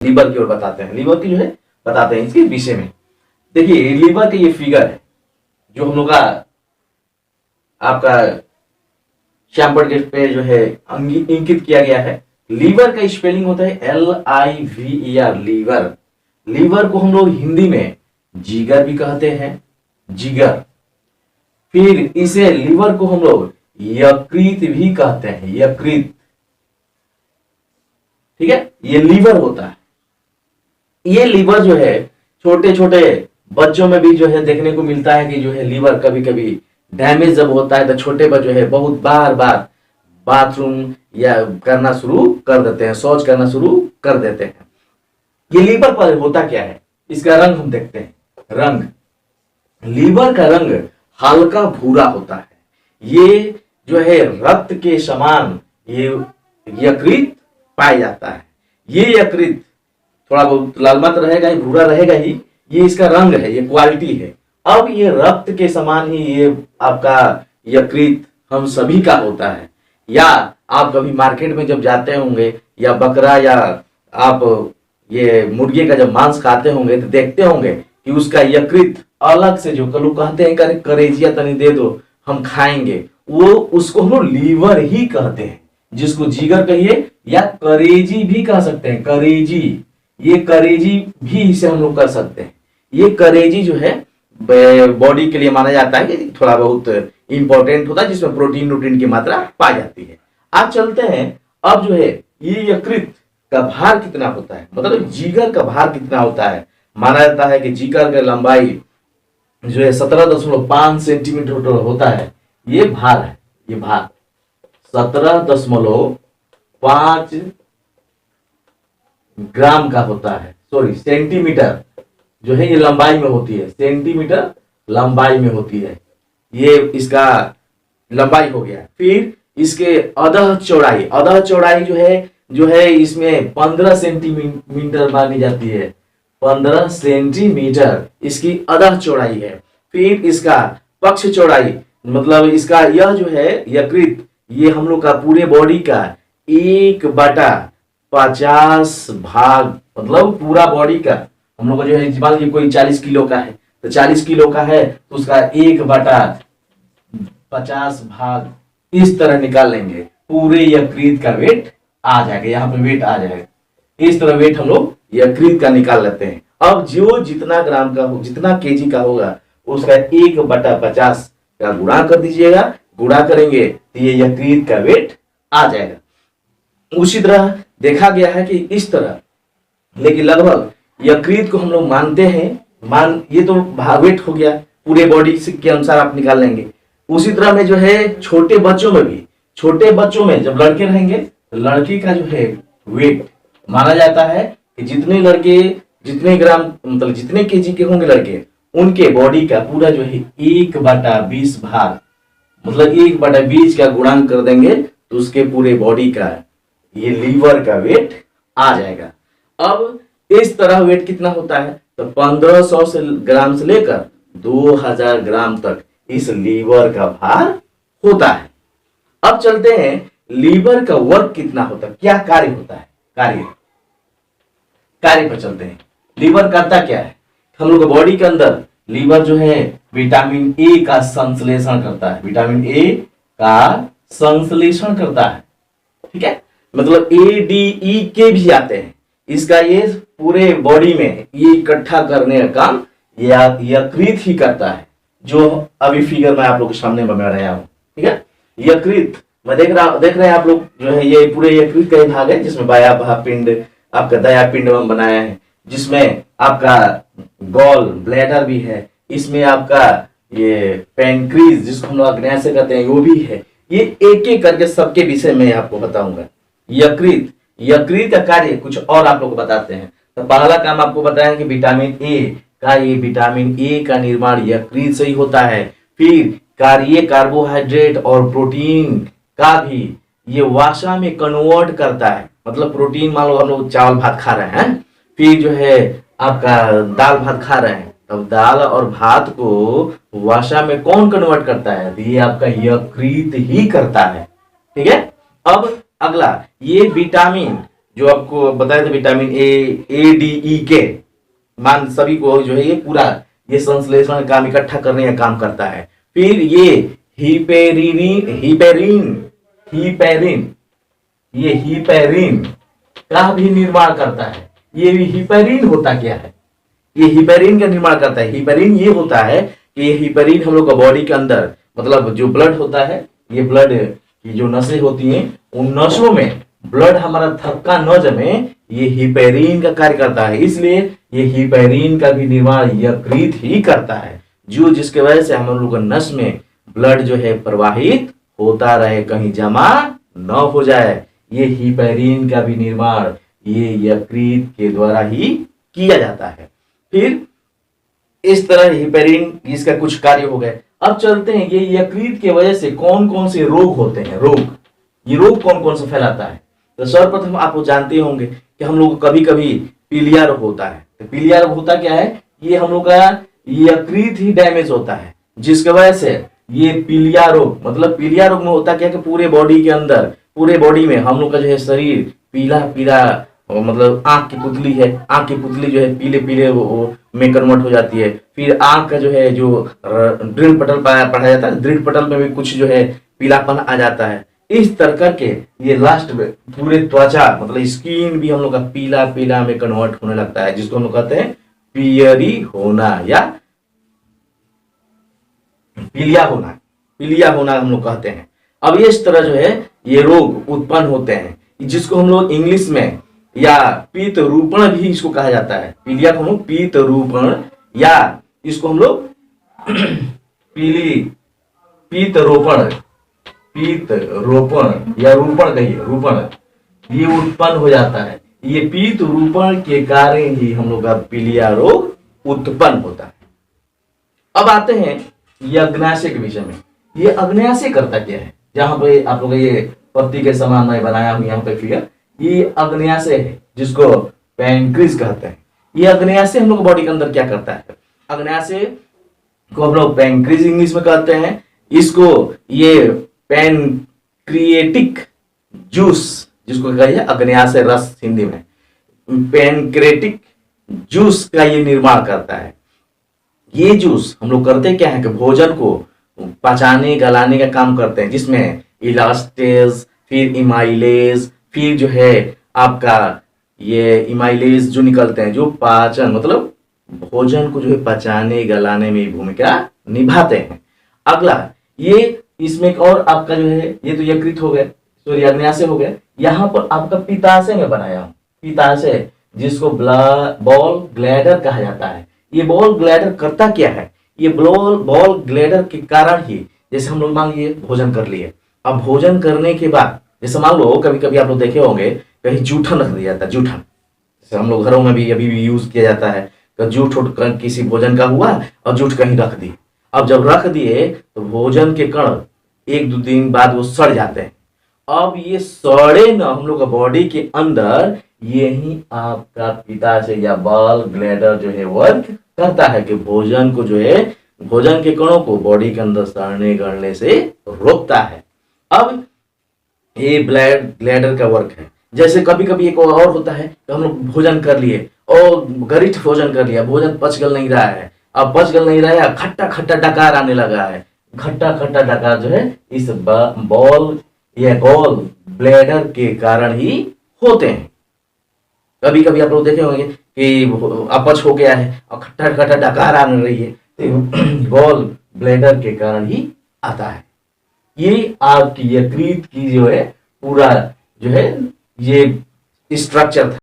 Liver की ओर बताते हैं, लीवर की जो है बताते हैं इसके विषय में। देखिए लीवर का ये फिगर है जो हम लोग का आपका श्यामपट्ट पे जो है इंकित किया गया है। लीवर का स्पेलिंग होता है LIVER, लीवर। लीवर को हम लोग हिंदी में जिगर भी कहते हैं, जिगर। फिर इसे लीवर को हम लोग यकृत भी कहते हैं, यकृत। ठीक है, ये लीवर होता है। ये लीवर जो है छोटे छोटे बच्चों में भी जो है देखने को मिलता है कि जो है लीवर कभी कभी डैमेज जब होता है तो छोटे बच्चे जो है बहुत बार बार बाथरूम या करना शुरू कर देते हैं, शौच करना शुरू कर देते हैं। ये लीवर पर होता क्या है, इसका रंग हम देखते हैं। रंग, लीवर का रंग हल्का भूरा होता है। ये जो है रक्त के समान ये यकृत पाया जाता है। ये यकृत थोड़ा बहुत लाल मत रहेगा, भूरा रहेगा ही, ये इसका रंग है, ये क्वालिटी है। अब ये रक्त के समान ही ये आपका यकृत हम सभी का होता है। या आप कभी मार्केट में जब जाते होंगे या बकरा या आप ये मुर्गे का जब मांस खाते होंगे तो देखते होंगे कि उसका यकृत अलग से जो लोग कहते हैं करेजिया तनी दे दो हम खाएंगे, वो उसको हम लीवर ही कहते हैं। जिसको जिगर कहिए या करेजी भी कह सकते हैं, करेजी, ये करेजी भी इसे हम लोग कर सकते हैं। ये करेजी जो है बॉडी के लिए माना जाता है कि थोड़ा बहुत इंपॉर्टेंट होता है, जिसमें प्रोटीन न्यूट्रिएंट की मात्रा पाई जाती है। आप चलते हैं, अब जो है ये यकृत का भार कितना होता है, मतलब जिगर का भार कितना होता है। माना जाता है कि जिगर की लंबाई जो है 17.5 सेंटीमीटर होता है। ये भार है, ये भार 17.5 ग्राम का होता है, सॉरी सेंटीमीटर जो है ये लंबाई में होती है, सेंटीमीटर लंबाई में होती है। ये इसका लंबाई हो गया। फिर इसके अधः चौड़ाई, अधः चौड़ाई जो है इसमें 15 सेंटीमीटर मानी जाती है, 15 सेंटीमीटर इसकी अधः चौड़ाई है। फिर इसका पक्ष चौड़ाई, मतलब इसका यह जो है यकृत, ये हम लोग का पूरे बॉडी का 1/50 भाग, मतलब पूरा बॉडी का हम लोग का जो है, मान लीजिए कोई 40 किलो का है तो 40 किलो का है तो उसका 1/50 भाग इस तरह निकाल लेंगे, पूरे यकृत का वेट आ जाएगा, यहाँ पे वेट आ जाएगा। इस तरह वेट हम लोग यकृत का निकाल लेते हैं। अब जो जितना ग्राम का हो, जितना केजी का होगा उसका 1/50 का गुणा कर दीजिएगा, गुणा करेंगे तो ये यकृत का वेट आ जाएगा। उसी तरह देखा गया है कि इस तरह, लेकिन लगभग यकृत को हम लोग मानते हैं, ये तो वेट हो गया, पूरे बॉडी के अनुसार आप निकाल लेंगे। उसी तरह में जो है छोटे बच्चों में भी, छोटे बच्चों में जब लड़के रहेंगे तो लड़की का जो है वेट माना जाता है कि जितने लड़के जितने ग्राम, मतलब जितने केजी के होंगे लड़के, उनके बॉडी का पूरा जो है 1/20 भाग, मतलब 1/20 का गुणांक कर देंगे तो उसके पूरे बॉडी का ये लीवर का वेट आ जाएगा। अब इस तरह वेट कितना होता है, तो 1500 ग्राम से लेकर 2000 ग्राम तक इस लीवर का भार होता है। अब चलते हैं लीवर का वर्क कितना होता है, क्या कार्य होता है, कार्य पर चलते हैं। लीवर करता क्या है, हम लोग बॉडी के अंदर लीवर जो है विटामिन ए का संश्लेषण करता है, विटामिन ए का संश्लेषण करता है। ठीक है, मतलब ADE भी आते हैं, इसका ये पूरे बॉडी में ये इकट्ठा करने का काम यकृत ही करता है, जो अभी फिगर मैं आप लोग के सामने बना रहा हूं। ठीक है, यकृत मैं देख रहे हैं आप लोग जो है, ये पूरे यकृत का ही भाग है जिसमें बाह्य पिंड, आपका दया पिंड बनाया है, जिसमें आपका गॉल ब्लैडर भी है, इसमें आपका ये पैंक्रीज जिसको हम लोग अग्न्याशय कहते हैं वो भी है। ये एक एक करके सबके विषय में आपको बताऊंगा। यकृत का कार्य कुछ और आप लोग को बताते हैं। तो पहला काम आपको बताया कि विटामिन ए का निर्माण यकृत से ही होता है। फिर कार्य कार्बोहाइड्रेट और प्रोटीन का भी ये वसा में कन्वर्ट करता है, मतलब प्रोटीन, मान लो हम लोग चावल भात खा रहे हैं, फिर जो है आपका दाल भात खा रहे हैं, तब दाल और भात को वसा में कौन कन्वर्ट करता है, तो ये आपका यकृत ही करता है। ठीक है, अब अगला, ये विटामिन जो आपको बताया था vitamin A, D, E, K, मान सभी को जो है ये पूरा ये संश्लेषण काम इकट्ठा करने का काम करता है। फिर ये हिपेरिन ये हिपेरिन का भी निर्माण करता है। ये हिपेरिन होता क्या है? ये हिपेरिन का निर्माण करता है। हिपेरिन ये होता है कि ये हिपेरिन हम लोग का बॉडी के अंदर मतलब जो ब्लड होता है, ये ब्लड की जो नसें होती हैं उन नसों में ब्लड हमारा थक्का न जमे, ये हिपेरिन का कार्य करता है। इसलिए ये हिपेरिन का भी निर्माण यकृत ही करता है, जो जिसके वजह से हम लोग नस में ब्लड जो है प्रवाहित होता रहे, कहीं जमा न हो जाए। ये हिपेरिन का भी निर्माण ये यकृत के द्वारा ही किया जाता है। फिर इस तरह हिपेरिन इसका कुछ कार्य हो गए। अब चलते हैं ये यकृत की वजह से कौन कौन से रोग होते हैं। ये रोग कौन कौन से फैलाता है? तो सर्वप्रथम आप जानते होंगे कि हम लोग कभी कभी पीलिया रोग होता है। तो पीलिया रोग होता क्या है? ये हम लोग का यकृत ही डैमेज होता है, जिसकी वजह से ये पीलिया रोग मतलब पीलिया रोग में होता क्या कि पूरे बॉडी के अंदर पूरे बॉडी में हम लोग का जो है शरीर पीला पीला मतलब आंख की पुतली है, आंख की पुतली जो है पीले पीले वो में कन्वर्ट हो जाती है। फिर आंख का जो है जो दृढ़ पटल पढ़ा जाता है, दृढ़ पटल में भी कुछ जो है पीलापन आ जाता है। इस तरह करके ये लास्ट में पूरे त्वचा मतलब स्किन भी हम लोग का पीला पीला में कन्वर्ट होने लगता है, जिसको हम लोग कहते हैं पियरी होना या पीलिया होना हम लोग कहते हैं। अब इस तरह जो है ये रोग उत्पन्न होते हैं, जिसको हम लोग इंग्लिश में या पीत रूपण भी इसको कहा जाता है। पीलिया को हम लोग पीत रूपण या इसको हम लोग पीत रोपण या रूपण कहिए, रूपण ये उत्पन्न हो जाता है। ये पीत रूपण के कारण ही हम लोग का पीलिया रोग उत्पन्न होता है। अब आते हैं ये अग्नाशय के विषय में। ये अग्नाशय करता क्या है? जहां पे आप लोग ये पत्ती के समान मैं बनाया हूं यहाँ पे फिगर, ये अग्नाशय है जिसको पैंक्रीज कहते हैं। ये अग्नाशय हम लोग बॉडी के अंदर क्या करता है? अग्नाशय को हम लोग पैंक्रीज इंग्लिश में कहते हैं। इसको ये पैनक्रिएटिक जूस जिसको कहिए अग्नाशय रस हिंदी में, पैनक्रिएटिक जूस का ये निर्माण करता है। ये जूस हम लोग करते क्या है कि भोजन को पचाने गलाने का काम करते हैं, जिसमें इलास्टेज फिर इमाइलेज फिर जो है आपका ये इमाइलेज जो निकलते हैं जो पाचन मतलब भोजन को जो है पचाने गलाने में भूमिका निभाते हैं। अगला ये इसमें और आपका जो है ये तो यकृत हो गए, सॉरी अग्नाशय हो गए। यहाँ पर आपका पित्ताशय में बनाया हूं, पित्ताशय जिसको बॉल ग्लैडर कहा जाता है। ये बॉल ग्लैडर करता क्या है? ये बॉल ग्लैडर के कारण ही जैसे हम लोग मान लिए भोजन कर लिए, अब भोजन करने के बाद जैसे मान लो कभी कभी आप लोग देखे होंगे कहीं जूठन रख दिया जाता है, जूठन जैसे हम लोग घरों में भी अभी भी यूज किया जाता है। जूठ किसी भोजन का हुआ और जूठ कहीं रख दी, अब जब रख दिए तो भोजन के कण एक दो दिन बाद वो सड़ जाते हैं। अब ये सड़े न हम लोग का बॉडी के अंदर यही आपका पित्ताशय या बॉल ग्लैडर जो है वर्क करता है कि भोजन को जो है भोजन के कणों को बॉडी के अंदर सड़ने गलने से रोकता है। अब ये ग्लैडर का वर्क है। जैसे कभी कभी एक और होता है कि हम लोग भोजन कर लिए और गरिष्ठ भोजन कर लिया, भोजन पचगल नहीं रहा है, अब पचगल नहीं रहा है, खट्टा खट्टा डकार आने लगा है। खट्टा खट्टा डकार जो है इस बॉल या गॉल ब्लैडर के कारण ही होते हैं। कभी कभी आप लोग देखे होंगे कि अपच हो गया है और खट्टा खट्टा डकार आने रही है, तो गॉल ब्लैडर के कारण ही आता है। ये आपकी यकृत की जो है पूरा जो है ये स्ट्रक्चर था।